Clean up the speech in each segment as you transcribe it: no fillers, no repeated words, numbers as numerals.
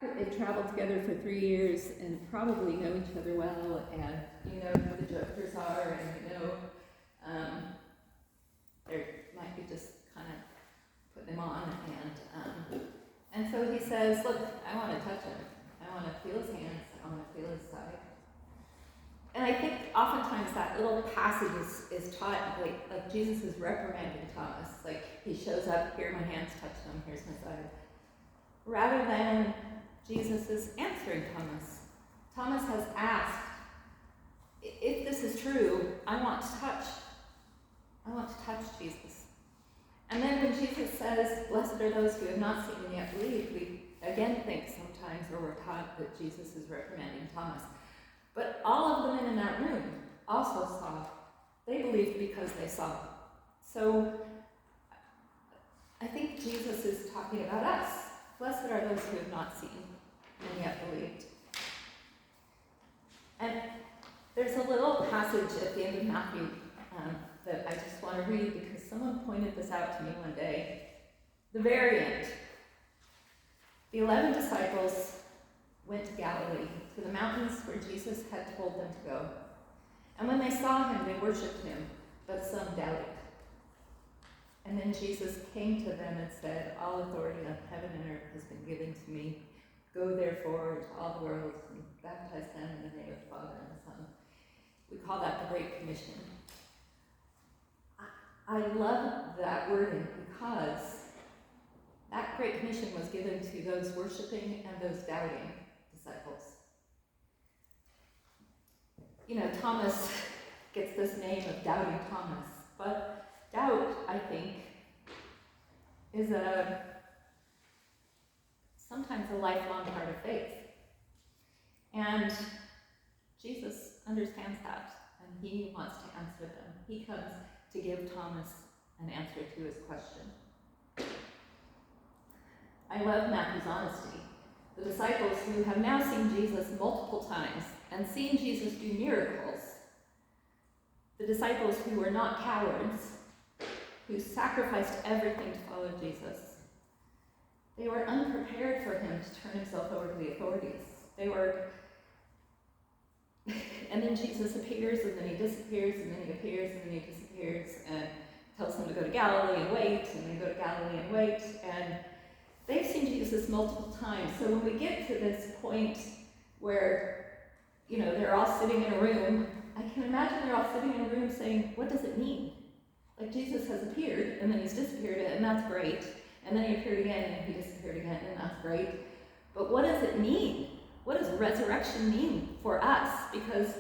They've traveled together for 3 years and probably know each other well, and you know who the jokers are, and you know they might be just kind of putting him on, and so he says, "Look, I want to touch him. I want to feel his hands. I want to feel his side." And I think oftentimes that little passage is taught like Jesus is reprimanding Thomas, like he shows up, here my hands touch him, here's my side, rather than Jesus is answering Thomas. Thomas has asked, if this is true, I want to touch. I want to touch Jesus. And then when Jesus says, blessed are those who have not seen and yet believed, we again think sometimes, or we're taught that Jesus is reprimanding Thomas. But all of the men in that room also saw. They believed because they saw. So I think Jesus is talking about us. Blessed are those who have not seen and yet believed. And there's a little passage at the end of Matthew that I just want to read because someone pointed this out to me one day. The very end. The 11 disciples went to Galilee, to the mountains where Jesus had told them to go. And when they saw him, they worshipped him, but some doubted. And then Jesus came to them and said, all authority on heaven and earth has been given to me. Go therefore to all the world and baptize them in the name of the Father and the Son. We call that the Great Commission. I love that wording because that Great Commission was given to those worshiping and those doubting disciples. You know, Thomas gets this name of Doubting Thomas, but doubt, I think, is sometimes a lifelong part of faith. And Jesus understands that, and he wants to answer them. He comes to give Thomas an answer to his question. I love Matthew's honesty. The disciples who have now seen Jesus multiple times and seen Jesus do miracles, the disciples who were not cowards, who sacrificed everything to follow Jesus, they were unprepared for him to turn himself over to the authorities. And then Jesus appears, and then he disappears, and then he appears, and then he disappears, and tells them to go to Galilee and wait, and they go to Galilee and wait, and they've seen Jesus multiple times. So when we get to this point where, you know, they're all sitting in a room, I can imagine they're all sitting in a room saying, what does it mean? Like, Jesus has appeared, and then he's disappeared, and that's great. And then he appeared again, and he disappeared again, and that's great. But what does it mean? What does resurrection mean for us? Because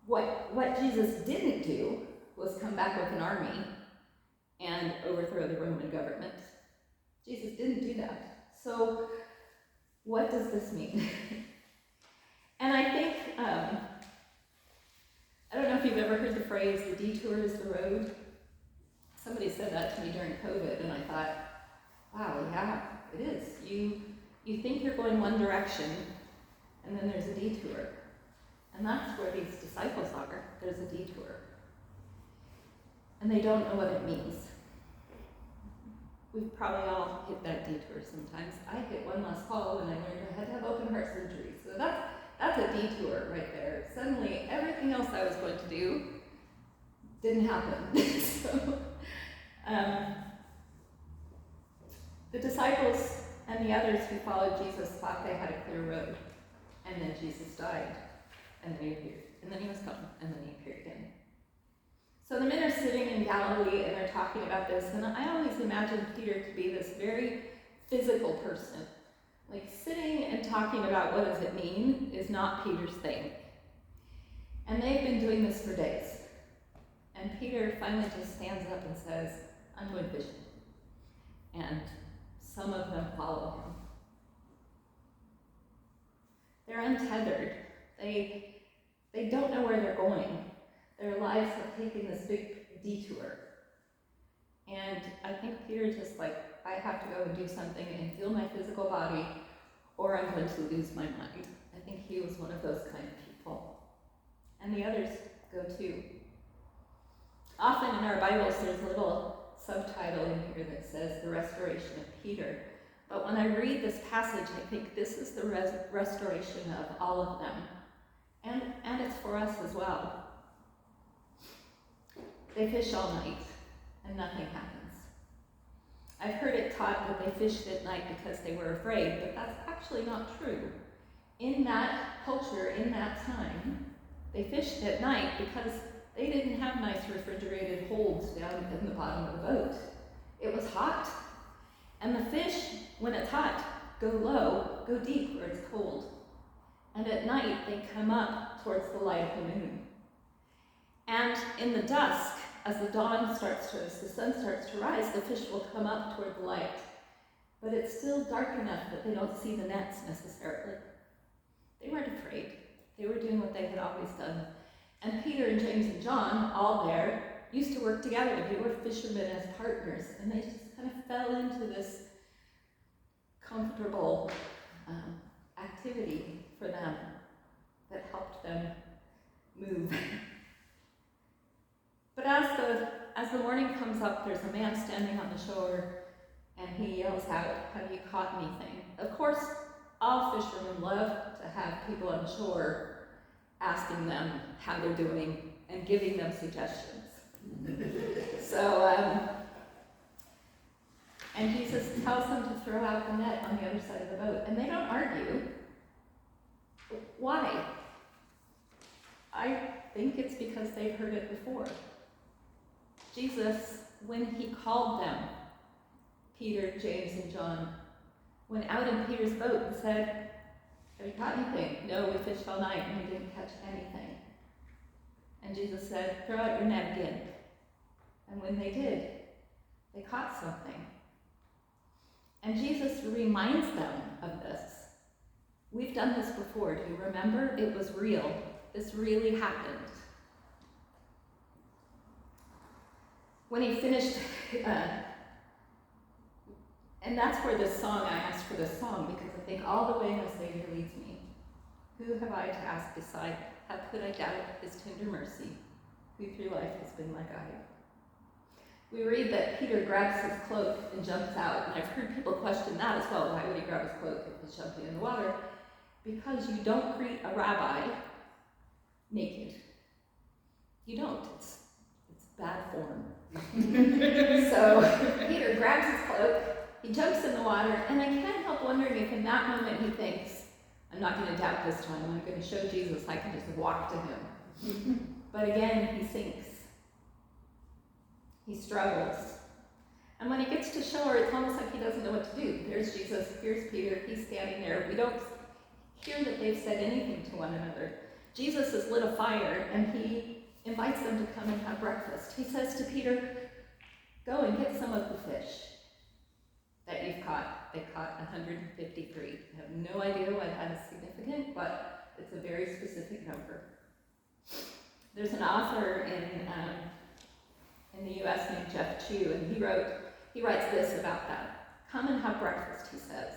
what Jesus didn't do was come back with an army and overthrow the Roman government. Jesus didn't do that. So what does this mean? And I think, I don't know if you've ever heard the phrase, the detour is the road. Somebody said that to me during COVID, and I thought, wow, yeah, it is. You think you're going one direction, and then there's a detour. And that's where these disciples are. There's a detour. And they don't know what it means. We've probably all hit that detour sometimes. I hit one last fall when I learned I had to have open heart surgery. So that's a detour right there. Suddenly, everything else I was going to do didn't happen. So, the disciples and the others who followed Jesus thought they had a clear road. And then Jesus died. And then he appeared. And then he was gone. And then he appeared again. So the men are sitting in Galilee and they're talking about this, and I always imagine Peter to be this very physical person. Like, sitting and talking about what does it mean is not Peter's thing. And they've been doing this for days. And Peter finally just stands up and says, I'm going fishing. And some of them follow him. They're untethered. They don't know where they're going. Their lives have taken this big detour. And I think Peter's just like, I have to go and do something and heal my physical body, or I'm going to lose my mind. I think he was one of those kind of people. And the others go too. Often in our Bibles, there's a little subtitle in here that says the restoration of Peter. But when I read this passage, I think this is the restoration of all of them. And it's for us as well. They fish all night, and nothing happens. I've heard it taught that they fished at night because they were afraid, but that's actually not true. In that culture, in that time, they fished at night because they didn't have nice refrigerated holds down in the bottom of the boat. It was hot. And the fish, when it's hot, go low, go deep where it's cold. And at night, they come up towards the light of the moon. And in the dusk, as the sun starts to rise, the fish will come up toward the light. But it's still dark enough that they don't see the nets necessarily. They weren't afraid. They were doing what they had always done. And Peter and James and John, all there, used to work together. They were fishermen as partners, and they just kind of fell into this comfortable activity for them that helped them move. But as the morning comes up, there's a man standing on the shore, and he yells out, "Have you caught anything?" Of course, all fishermen love to have people on shore asking them how they're doing and giving them suggestions. And Jesus tells them to throw out the net on the other side of the boat, and they don't argue. Why? I think it's because they've heard it before. Jesus, when he called them, Peter, James, and John, went out in Peter's boat and said, "Have you caught anything?" "No, we fished all night and we didn't catch anything." And Jesus said, "Throw out your net again." And when they did, they caught something. And Jesus reminds them of this. We've done this before. Do you remember? It was real. This really happened. When he finished, and that's where this song, I asked for this song, because I think all the way my Savior leads me. Who have I to ask beside? How could I doubt his tender mercy, who through life has been my guide? We read that Peter grabs his cloak and jumps out, and I've heard people question that as well. Why would he grab his cloak if he's jumping in the water? Because you don't greet a rabbi naked. You don't. It's bad form. So Peter grabs his cloak, he jumps in the water, and I can't help wondering if in that moment he thinks, "I'm not going to doubt this time. I'm going to show Jesus I can just walk to him." But again, he sinks. He struggles. And when he gets to shore, it's almost like he doesn't know what to do. There's Jesus, here's Peter, he's standing there. We don't hear that they've said anything to one another. Jesus has lit a fire, and he invites them to come and have breakfast. He says to Peter, "Go and get some of the fish that you've caught." They caught 153. I have no idea why that is significant, but it's a very specific number. There's an author in the U.S. named Jeff Chu, and he writes this about that. "Come and have breakfast," he says.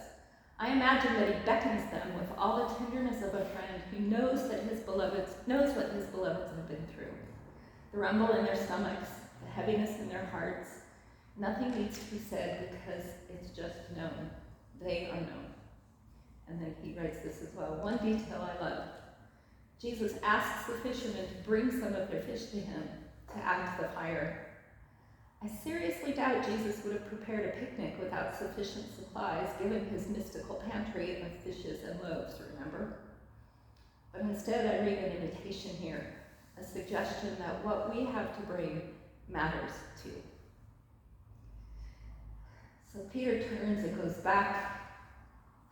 "I imagine that he beckons them with all the tenderness of a friend who knows what his beloveds have been through. The rumble in their stomachs, the heaviness in their hearts. Nothing needs to be said because it's just known. They are known." And then he writes this as well. "One detail I love. Jesus asks the fishermen to bring some of their fish to him to add to the fire. I seriously doubt Jesus would have prepared a picnic without sufficient supplies, given his mystical pantry of fishes and loaves, remember? But instead I read an invitation here, a suggestion that what we have to bring matters too." So Peter turns and goes back,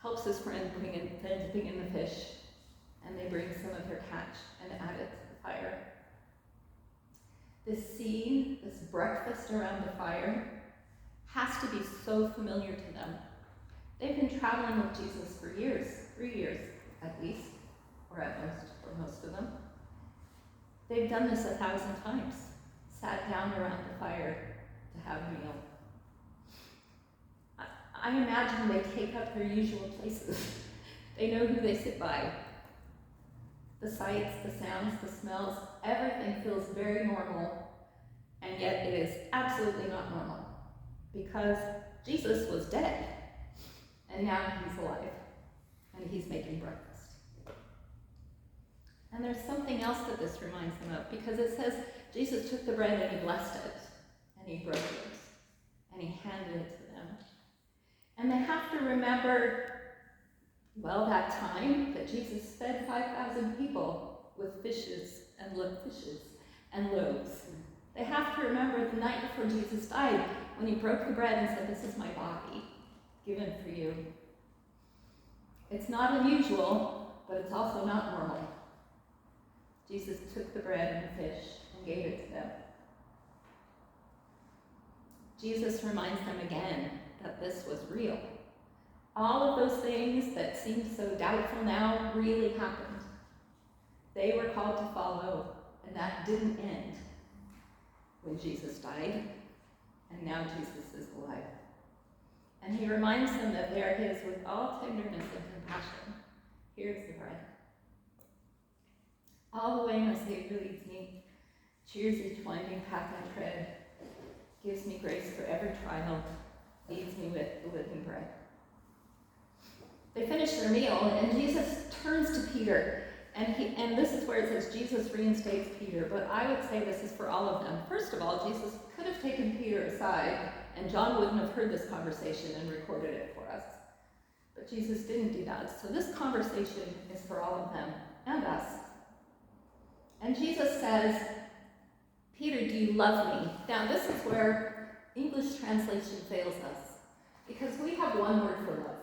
helps his friend bring in the fish, and they bring some of their catch and add it to the fire. This scene, this breakfast around the fire, has to be so familiar to them. They've been traveling with Jesus for years, 3 years at least, or at most, for most of them. They've done this 1,000 times, sat down around the fire to have a meal. I imagine they take up their usual places. They know who they sit by. The sights, the sounds, the smells, everything feels very normal, and yet it is absolutely not normal, because Jesus was dead. and now he's alive, and he's making breakfast. And there's something else that this reminds them of, because it says Jesus took the bread and he blessed it, and he broke it, and he handed it to them. And they have to remember, well, that time that Jesus fed 5,000 people with fishes and loaves. They have to remember the night before Jesus died, when he broke the bread and said, "This is my body, given for you." It's not unusual, but it's also not normal. Jesus took the bread and the fish and gave it to them. Jesus reminds them again that this was real. All of those things that seem so doubtful now really happened. They were called to follow, and that didn't end when Jesus died, and now Jesus is alive. And he reminds them that they are his with all tenderness and compassion. Here's the bread. All the way my Savior leads me, cheers each winding path I tread, gives me grace for every trial, feeds me with the living bread. They finish their meal, and Jesus turns to Peter, and this is where it says Jesus reinstates Peter, but I would say this is for all of them. First of all, Jesus could have taken Peter aside, and John wouldn't have heard this conversation and recorded it for us. But Jesus didn't do that. So this conversation is for all of them and us. And Jesus says, "Peter, do you love me?" Now this is where English translation fails us, because we have one word for love.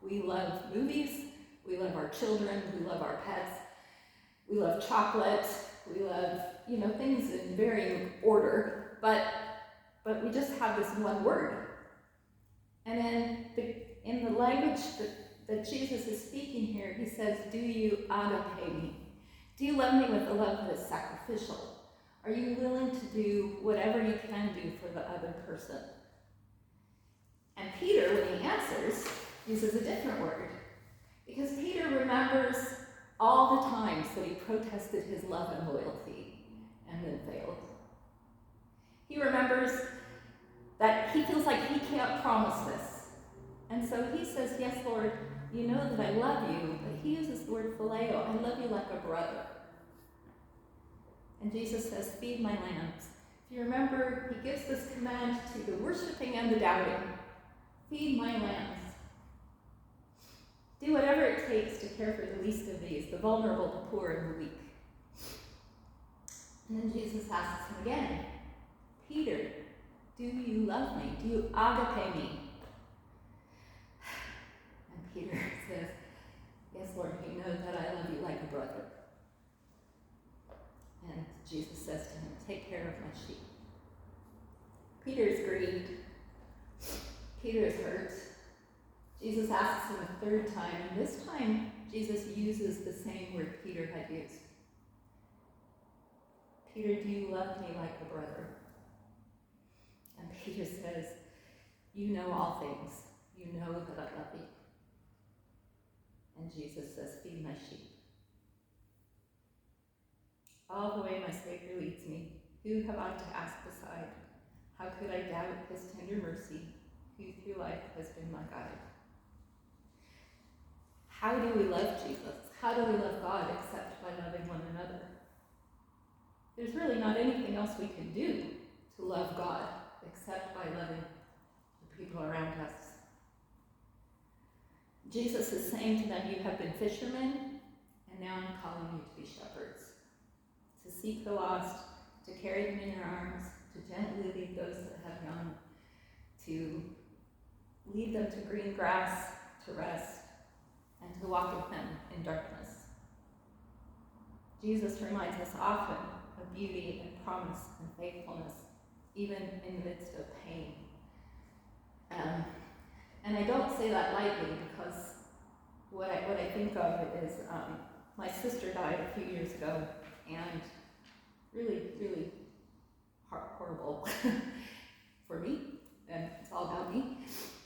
We love movies, we love our children, we love our pets, we love chocolate, we love, things in varying order, but we just have this one word. And in the language that Jesus is speaking here, he says, "Do you agape me?" Do you love me with a love that is sacrificial? Are you willing to do whatever you can do for the other person? And Peter, when he answers, uses a different word, because Peter remembers all the times that he protested his love and loyalty and then failed. He remembers that he feels like he can't promise this. And so he says, "Yes, Lord, you know that I love you," but he uses the word phileo, "I love you like a brother." And Jesus says, "Feed my lambs." If you remember, he gives this command to the worshiping and the doubting. Feed my lambs. Do whatever it takes to care for the least of these, the vulnerable, the poor, and the weak. And then Jesus asks him again, "Peter, do you love me? Do you agape me?" And Peter says, "Yes, Lord, you know that I love you like a brother." And Jesus says to him, "Take care of my sheep." Peter is grieved. Peter is hurt. Jesus asks him a third time, and this time Jesus uses the same word Peter had used. "Peter, do you love me like a brother?" And Peter says, "You know all things. You know that I love you." And Jesus says, "Feed my sheep." All the way my Savior leads me, who have I to ask beside? How could I doubt his tender mercy, who through life has been my guide? How do we love Jesus? How do we love God except by loving one another? There's really not anything else we can do to love God except by loving the people around us. Jesus is saying to them, "You have been fishermen, and now I'm calling you to be shepherds, to seek the lost, to carry them in your arms, to gently lead those that have young, to lead them to green grass, to rest, and to walk with them in darkness." Jesus reminds us often of beauty and promise and faithfulness, even in the midst of pain. And I don't say that lightly, because what I think of is my sister died a few years ago, and really, really horrible for me, and it's all about me.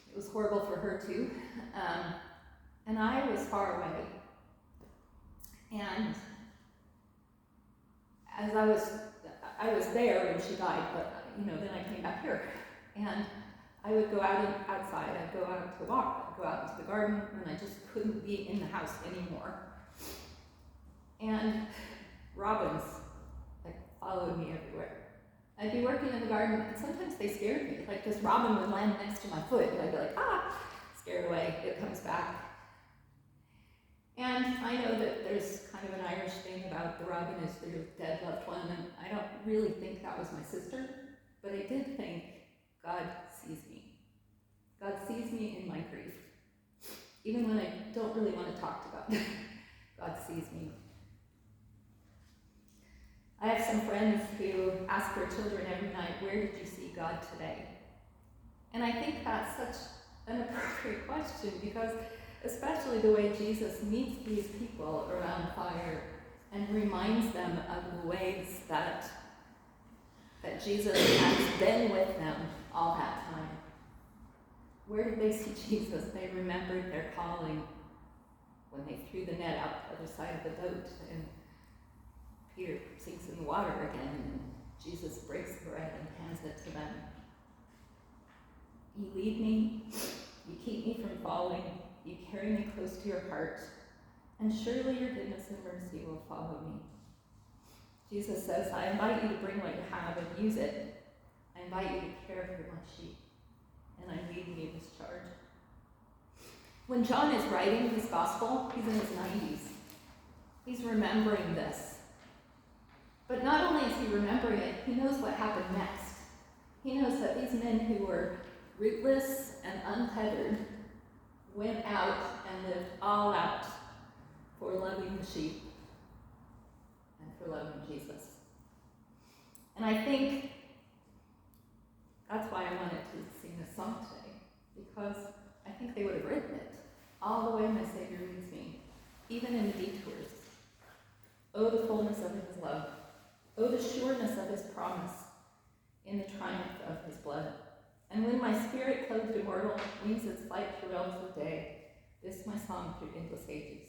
It was horrible for her too. And I was far away. And as I was there when she died, but then I came back here. And I would go outside, I'd go out to walk. go out into the garden when I just couldn't be in the house anymore. And robins, like, followed me everywhere. I'd be working in the garden, and sometimes they scared me. Like, this robin would land next to my foot, and I'd be like, ah, scared away, it comes back. And I know that there's kind of an Irish thing about the robin is your dead loved one, and I don't really think that was my sister, but I did think God sees me. God sees me in my grief. Even when I don't really want to talk to God, God sees me. I have some friends who ask their children every night, where did you see God today? And I think that's such an appropriate question, because especially the way Jesus meets these people around fire and reminds them of the ways that Jesus has been with them all that time. Where did they see Jesus? They remembered their calling when they threw the net out the other side of the boat and Peter sinks in the water again and Jesus breaks the bread and hands it to them. You lead me, you keep me from falling, you carry me close to your heart, and surely your goodness and mercy will follow me. Jesus says, I invite you to bring what you have and use it. I invite you to care for my sheep, and I'm leading you this charge. When John is writing his gospel, he's in his 90s. He's remembering this. But not only is he remembering it, he knows what happened next. He knows that these men who were rootless and untethered went out and lived all out for loving the sheep and for loving Jesus. And I think that's why I wanted to sing this song today, because I think they would have written it all the way my Savior leads me, even in the detours. Oh, the fullness of his love. Oh, the sureness of his promise in the triumph of his blood. And when my spirit clothed immortal wings its flight through realms of day, this my song through endless ages.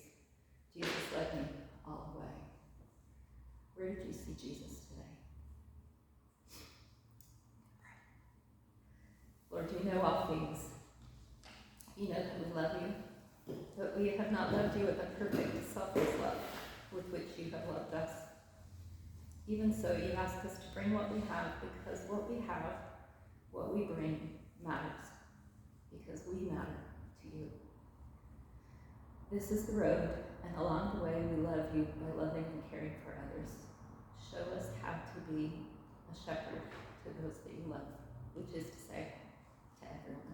Jesus led me all the way. Where did you see Jesus today? Lord, you know all things. You know that we love you, but we have not loved you with a perfect, selfless love with which you have loved us. Even so, you ask us to bring what we have, because what we have, what we bring, matters, because we matter to you. This is the road, and along the way we love you by loving and caring for others. Show us how to be a shepherd to those that you love, which is to say, to everyone.